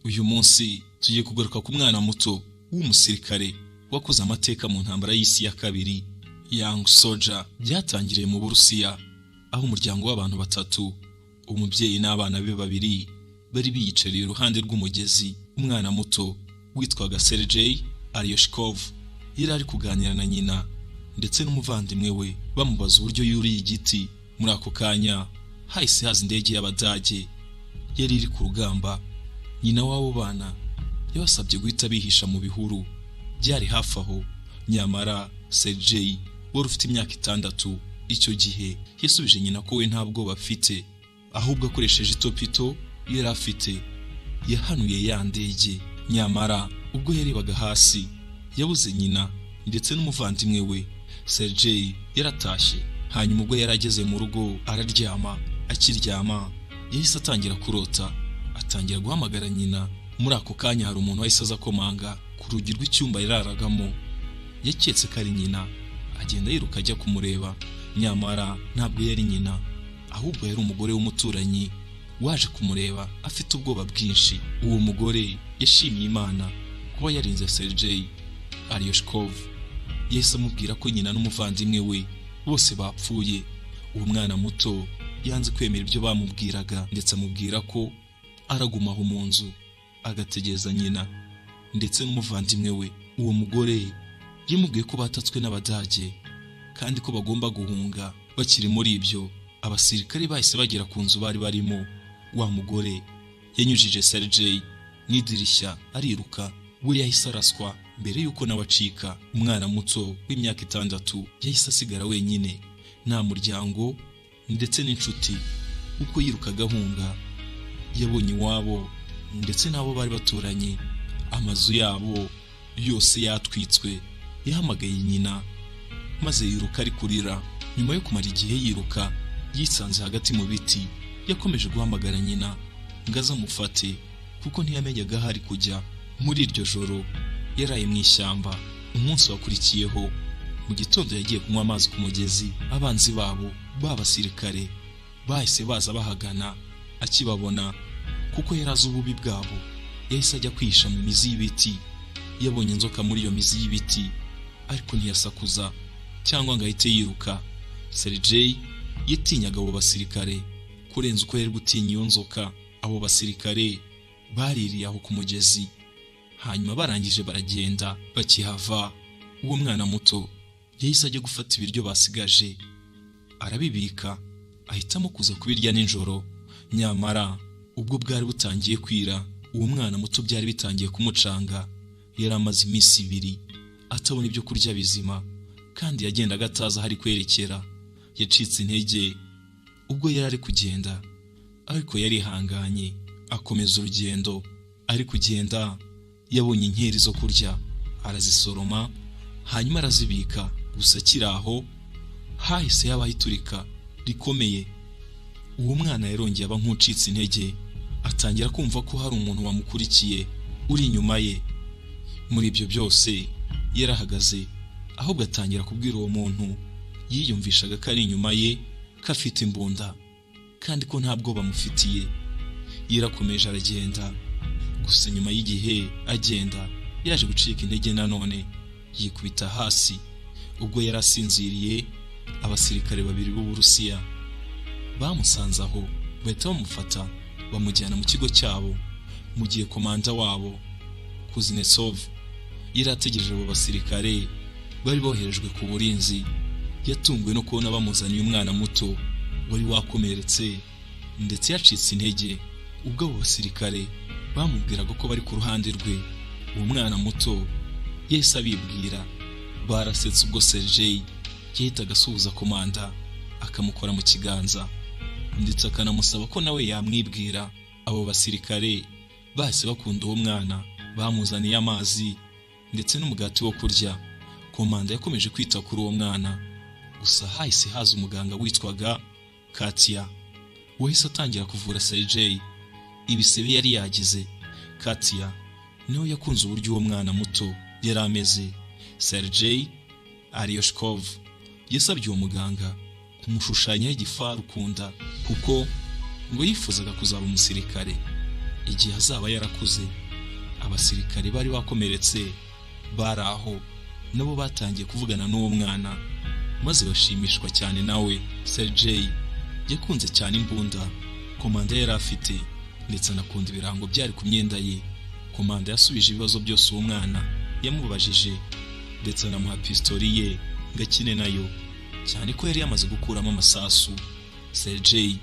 Uyu munsi tugiye kugaruka ku mwana muto w'umusirikare wakoze amateka mu ntambara y'isi ya kabiri, Young Soldier. Byatangiriye mu Burusiya aho umuryango w'abantu batatu, umubyeyi n'abana be babiri, bari biyicariye iruhande rw'umugezi. Umwana muto witwaga Sergei Aryashkov yari ari kuganira na nyina ndetse n'umuvandimwe we, bamubaza uburyo yuriye igiti. Muri ako kanya hahise haza indege y'Abadage yari iri ku rugamba. Nyina w'abo bana yabasabye guhita bihisha mu bihuru byari hafi aho. Nyamara Sergei wari ufite imyaka 6 icyo gihe yasubije nyina ko we nta bwoba afite, ahubwo akoresheje itopito yari afite yahanuye ya ndege. Nyamara ubwo yarebaga hasi yabuze nyina ndetse n'umuvandimwe we. Sergei yaratashye, hanyuma ubwo yarageze mu rugo araryama. Akiryama yahise atangira kurota, atangira guhamagara nyina. Muri ako kanya hari umuntu wahise aza komanga ku rugi rw'icyumba yararagamo. Yaketse ko ari nyina, agenda yiruka ajya kumureba. Nyamara ntabwo yari nyina, ahubwo yari umugore w'umuturanyi waje kumureba afite ubwoba bwinshi. Uwo mugore yashimiye Imana kuba yarinze Sergei Aryashkov. Yahise amubwira ko nyina n'umuvandimwe we bose bapfuye. Uwo mwana muto yanze kwemera ibyo bamubwiraga, ndetse amubwira ko aragumaho mu nzu agategereza nyina ndetse n'umuvandimwe we. Uwo mugore yamubwiye ko batatswe n'Abadage kandi ko bagomba guhunga. Bakiri muri ibyo, abasirikare bahise bagera ku nzu bari barimo. Wa mugore yanyujije Sergei mu idirishya ariruka, we yahise araswa mbere yuko nawe acika. Umwana muto w'imyaka 6 yahise asigara wenyine, nta muryango ndetse n'inshuti. Uko yirukaga ahunga yabonye iwabo ndetse n'abo bari baturanye, amazu yabo yose yatwitswe. Yahamagaye nyina maze yiruka ari kurira. Nyuma yo kumara igihe yiruka, yisanze hagati mu biti. Yakomeje guhamagara nyina ngo aze amufate kuko ntiyamenyaga aho ari kujya. Muri iryo joro yaraye mu ishyamba. Umunsi wakurikiyeho mu gitondo yagiye kunywa amazi ku mugezi. Abanzi babo b'abasirikare bahise baza bahagana. Akibabona kuko yarazi ububi bwabo, yahise ajya kwihisha mu mizi y'ibiti. Yabonye inzoka muri iyo mizi y'ibiti ariko ntiyasakuza cyangwa ngo ahite yiruka. Sergei yatinyaga abo basirikare kurenza uko yari gutinya iyo nzoka. Abo basirikare baririye aho ku mugezi, hanyuma barangije baragenda. Bakihava, uwo mwana muto yahise ajya gufata ibiryo basigaje arabibika, ahitamo kuza kubirya nijoro. Nyamara ubwo bwari butangiye kwira, uwo mwana muto byari bitangiye kumucanga. Yari amaze iminsi 2 atabona ibyo kurya bizima, kandi yagendaga atazi aho ari kwerekera. Yacitse intege ubwo yari ari kugenda, ariko yarihanganye akomeza urugendo. Ari kugenda yabonye inkeri zo kurya, arazisoroma hanyuma arazibika. Gusa kiraho hahise yabaho iturika rikomeye. Uwo mwana yarongeye aba nk'ucitse intege, atangira kumva ko hari umuntu wamukurikiye uri inyuma ye. Muri ibyo byose yarahagaze, ahubwo atangira kubwira uwo muntu yiyumvishaga ko ari inyuma ye ko afite imbunda kandi ko nta bwoba bamufitiye. Yarakomeje aragenda, gusa nyuma y'igihe agenda yaje gucika intege nanone, yikubita hasi. Ubwo yarasinziriye, abasirikare 2 b'Uburusiya bamusanze aho, bahita bamufata bamujyana mu kigo cyabo. Mu gihe komanda wabo Kuznetsov yarategereje abo basirikare bari boherejwe ku burinzi, yatunguwe no kubona bamuzaniye umwana muto wari wakomeretse ndetse yacitse intege. Ubwo abo basirikare bamubwiraga ko bari ku ruhande rwe, uwo mwana muto yahise abibwira. Barasetse ubwo Sergei yahitaga asuhuza komanda akamukora mu kiganza ndetse akanamusaba ko nawe yamwibwira. Abo basirikare bahise bakunda uwo mwana, bamuzaniye amazi ndetse n'umugati wo kurya. Komanda yakomeje kwita kuri uwo mwana, gusa hahise haza umuganga witwaga Katia, wahise atangira kuvura Sergei ibisebe yari yagize. Katia niwe yakunze uburyo uwo mwana muto yari ameze. Sergei Aryashkov yasabye uwo muganga kumushushanya igifaru kunda kuko ngo yifuzaga kuzaba umusirikare. igihe azaba yarakuze. Abasirikare bari bakomeretse bari aho nabo batangiye kuvugana n'uwo mwana maze bashimishwa cyane nawe. Sergei yakunze cyane imbunda komanda yari afite ndetse anakunda ibirango byari ku myenda ye. Komanda yasubije ibibazo byose uwo mwana yamubajije ndetse anamuha pistoli ye ngakine nayo, cyane ko yari yamaze gukuramo amasasu. Sergei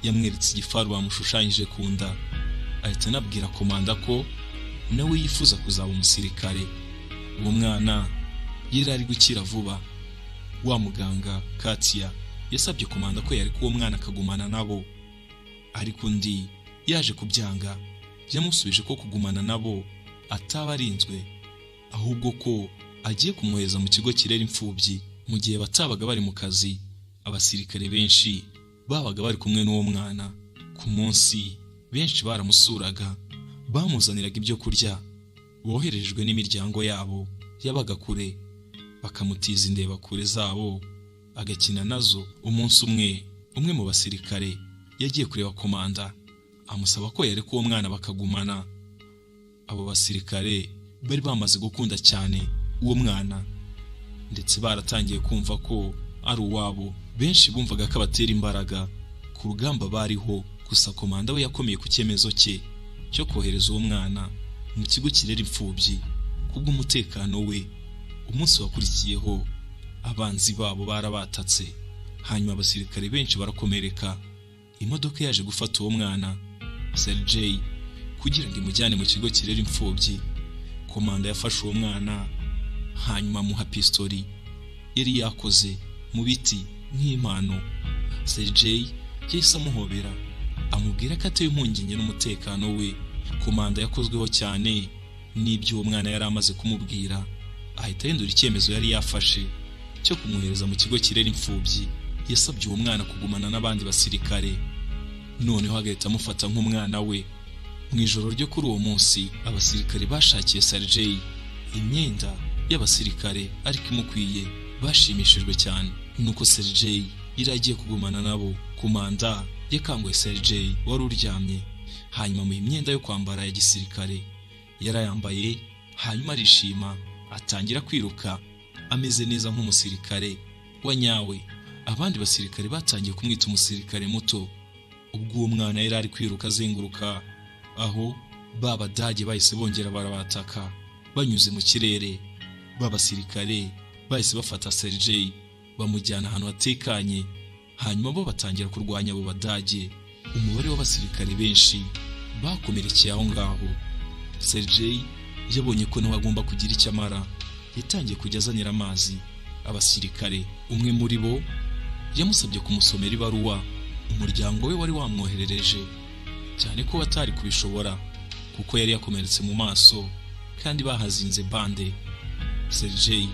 yamweretse igifaru bamushushanyije ku nda, ahita anabwira komanda ko nawe yifuza kuzaba umusirikare. Uwo mwana yari ari gukira vuba. Wa muganga Katia yasabye komanda ko yari kuwo mwana akagumana nabo, ariko undi yaje kubyanga. Yamusubije ko kugumana nabo ataba arinzwe, ahubwo ko agiye kumwohereza mu kigo kirera imfubyi. Mu gihe batabaga bari mu kazi, abasirikare benshi babaga bari kumwe n'uwo mwana. Ku munsi benshi baramusuraga, bamuzaniraga ibyo kurya, boherejwe n'imiryango yabo yabaga kure, bakamutiza indeba kure zabo agakina nazo. Umunsi umwe mu basirikare yagiye kureba komanda amusaba ko yareka uwo mwana bakagumana. Abo basirikare bari bamaze gukunda cyane uwo mwana ndetse baratangiye kumva ko ari uwabo. Benshi bumvaga ko abatera imbaraga ku rugamba bariho, gusa komanda we yakomeye ku cyemezo cye cyo kohereza uwo mwana mu kigo kirera imfubyi kubw'umutekano we. Umunsi wakurikiyeho abanzi babo barabatatse, hanyuma abasirikare benshi barakomereka. Imodoka yaje gufata uwo mwana Sergei kugira ngo imujyane mu kigo kirera imfubyi. Komanda yafashe uwo mwana hanyuma amuha pistoli yari yakoze mu biti nk'impano. Sergei yahise amuhobera amubwira ko ateye impungenge n'umutekano we. Komanda yakozweho cyane n'ibyo uwo mwana yari amaze kumubwira, ahita ahindura icyemezo yari yafashe cyo kumwohereza mu kigo kirera imfubyi. Yasabye uwo mwana kugumana n'abandi basirikare, noneho agahita amufata nk'umwana we. Mu ijoro ryo kuri uwo munsi abasirikare bashakiye Sergei imyenda y'abasirikare ariko imukwiye. Bashimishijwe cyane nuko Sergei yari agiye kugumana nabo. Komanda yakanguye Sergei wari uryamye, hanyuma mu imyenda yo kwambara ya gisirikare yarayambaye, hanyuma arishima atangira kwiruka ameze neza nk'umusirikare wa nyawe. Abandi basirikare batangiye kumwita umusirikare muto. Ubwo uwo mwana yari ari kwiruka azenguruka aho, Babadage bahise bongera barabataka banyuze mu kirere. Babasirikare bahise bafata Sergei bamujyana ahantu hatekanye, hanyuma bo batangira kurwanya abo Badage. Umubare w'abasirikare benshi bakomerekeye aho ngaho. Sergei yabonye ko nawe agomba kugira icyo amara, yatangiye kujya azanira amazi abasirikare. Umwe muri bo yamusabye kumusomera ibaruwa umuryango we wari wamwoherereje, cyane ko batari kubishobora kuko yari yakomeretse mu maso kandi bahazinze bande. Sergei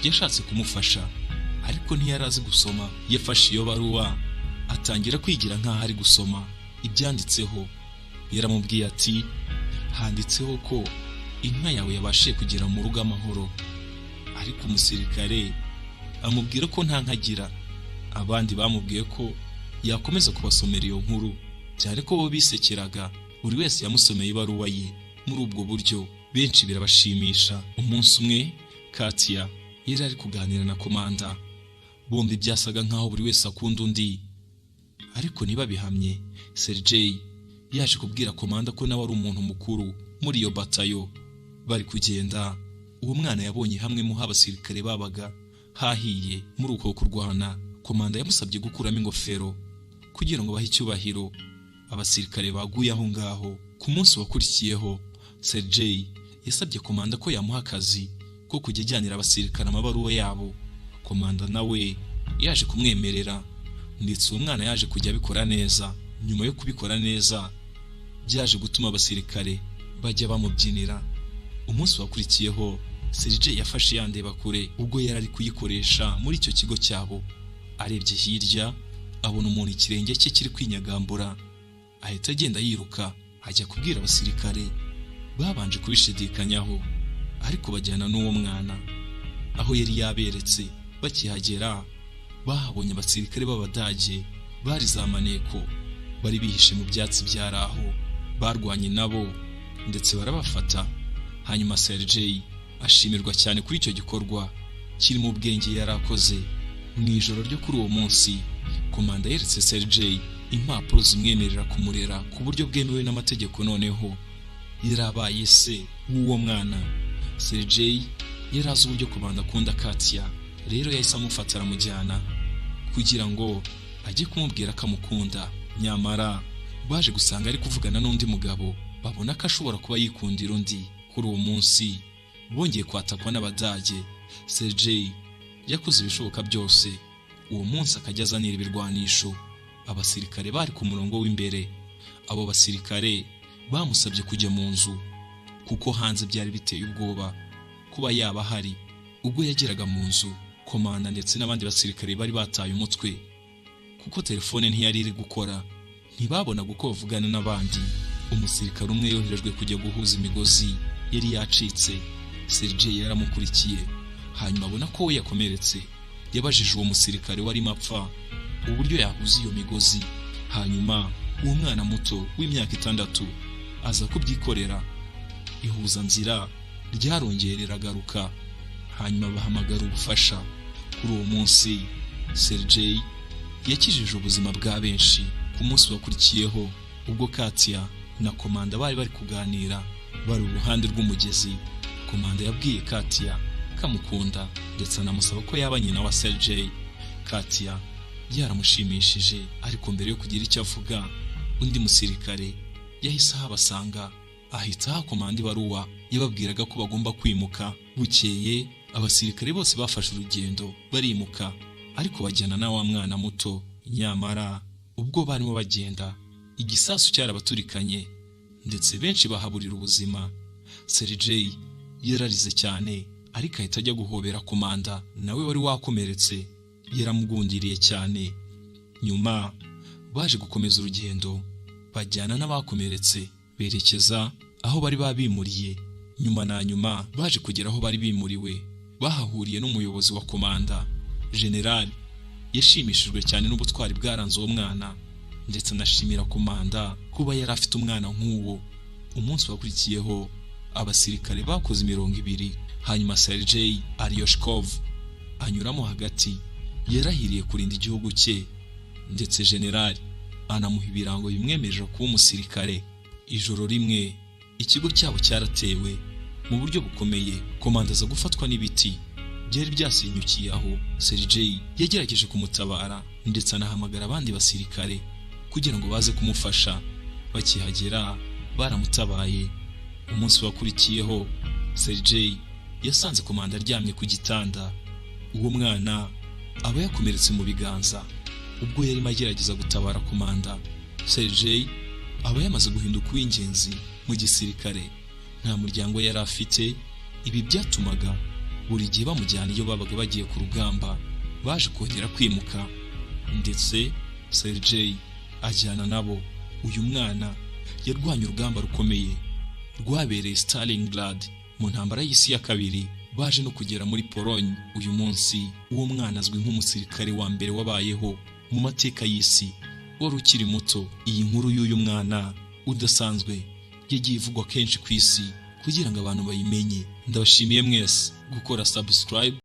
yashatse kumufasha ariko ntiyari azi gusoma. Yafashe iyo baruwa atangira kwigira nk'aho ari gusoma ibyanditseho. Yaramubwiye ati, handitseho ko inka yawe yabashe kugera mu rugo amahoro, ariko umusirikare amubwira ko nta nkagira. Abandi bamubwiye ko yakomeza kubasomera iyo nkuru, cyane ko bo bisekeraga. Buri wese yamusomeye ibaruwa ye muri ubwo buryo. Benshi birabashimisha. Umunsi umwe Katia yari ari kuganira na komanda. Bombi byasaga nkaho buri wese akunda undi, ariko niba bihamye. Sergei yaje kubwira komanda ko nawe ari umuntu mukuru muri iyo batayo. Bari kugenda, uwo mwana yabonye hamwe mu abasirikare babaga hahiye muri uko kurwana. Komanda yamusabye gukuramo ingofero kugira ngo bahe icyubahiro abasirikare baguye aho ngaho. Ku munsi wakurikiyeho Sergei yasabye komanda ko yamuha akazi ko kujya ajyanira abasirikare amabaruwa yabo. Komanda nawe yaje kumwemerera, ndetse uwo mwana yaje kujya abikora neza. Nyuma yo kubikora neza byaje gutuma abasirikare bajya bamubyinira. Umunsi wakurikiyeho Sergei yafashe yandeba kure ubwo yari ari kuyikoresha muri icyo kigo cyabo. Arebye hirya abona umuntu ikirenge cye kiri kwinyagambura, ahita agenda yiruka ajya kubwira abasirikare. Babanje kubishidikanyaho ariko bajyana n'uwo mwana aho yari yaberetse. Bakihagera bahabonye abasirikare b'Abadage bari za maneko, bari bihishe mu byatsi byaraho. barwanye nabo ndetse barabafata. Hanyuma Sergei ashimirwa cyane kuri icyo gikorwa kiri mu bwenge yarakoze. Mu ijoro ryo kuri uwo munsi komanda yeretse Sergei impapuro zimwemerera kumurera ku buryo bwemewe n'amategeko. Noneho yarabaye se w'uwo mwana. Sergei yarazi uburyo komanda akunda Katya, rero yahise amufata aramujyana kugira ngo ajye kumubwira ko amukunda. Nyamara baje gusanga ari kuvugana n'undi mugabo, babona ko ashobora kuba yikundira undi. Kuri uwo munsi bongeye kwatakwa n'Abadage. Sergei yakoze ibishoboka byose uwo munsi akajya azanira ibirwanisho. Abasirikare bari ku murongo w'imbere. Abo basirikare bamusabye kujya mu nzu kuko hanze byari biteye ubwoba kuba yaba hari. Ubwo yageraga mu nzu, komanda ndetse n'abandi basirikare bari bataye umutwe kuko telefone ntiyari iri gukora. Ntibabona uko bavugana n'abandi. Umusirikare umwe yoherejwe kujya guhuza imigozi yari yacitse. Sergei yaramukurikiye, hanyuma abona ko we yakomeretse. Yabajije uwo musirikare warimo apfa uburyo yahuza iyo migozi. Hanyuma uwo mwana muto w'imyaka 6 aza kubyikorera. Ihuza nzira ryarongeye riragaruka, hanyuma bahamagara ubufasha. Kuri uwo munsi Sergei yakijije ubuzima bwa benshi. Ku munsi wakurikiyeho, ubwo Katya na komanda bari kuganira bari uruhande rw'umugezi, komanda yabwiye Katya kamukunda ndetse anamusaba ko yaba nyina wa Sergei. Katya yaramushimishije, ariko mbere yo kugira icyo avuga, undi musirikare yahise ahabasanga ahita hakomanda ibaruwa yababwiraga ko bagomba kwimuka. Bukeye abasirikare bose bafashe urugendo barimuka, ariko bajyana na wa mwana muto. Nyamara ubwo barimo bagenda, igisasu cyarabaturikanye ndetse benshi bahaburira ubuzima. Sergei yararize cyane, ariko ahita ajya guhobera komanda nawe wari wakomeretse. Yaramugundiriye cyane. Nyuma baje gukomeza urugendo, bajyana n'abakomeretse berekeza aho bari babimuriye. Nyuma baje kugera aho bari bimuriwe, bahahuriye n'umuyobozi wa komanda. General yashimishijwe cyane n'ubutwari bwaranze uwo mwana ndetse anashimira komanda kuba yari afite umwana nk'uwo. Umunsi wakurikiyeho abasirikare bakoze 200, hanyuma Sergei Aryoshkov anyuramo hagati. Yarahiriye kurinda igihugu cye ndetse General anamuha ibirango bimwemerera kuba umusirikare. Ijoro rimwe ikigo cyabo cyaratewe mu buryo bukomeye. Komanda aza gufatwa n'ibiti byari byasinyukiye aho. Sergei yagerageje kumutabara ndetse anahamagara abandi basirikare kugira ngo baze kumufasha. Bakihagera baramutabaye. Umunsi wakurikiyeho Sergei yasanze komanda aryamye ku gitanda. Uwo mwana aba yakomeretse mu biganza. Ubwo yari magerageza gutabara komanda, Sergei aba yamaze guhinduka uw'ingenzi mu gisirikare. Nta muryango yari afite. Ibi byatumaga buri gihe bamujyana iyo babaga bagiye ku rugamba. Baje kongera kwimuka ndetse Sergei ajyana nabo. Uyu mwana yarwanye urugamba rukomeye rwabereye Stalingrad mu ntambara y'isi ya kabiri. Baje no kugera muri Pologne. Uyu munsi uwo mwana azwi nk'umusirikare wa mbere wabayeho mu mateka y'isi, wari ukiri muto. Iyi nkuru y'uyu mwana udasanzwe yagiye ivugwa kenshi ku isi kugira ngo abantu bayimenye. Ndabashimiye mwese gukora subscribe.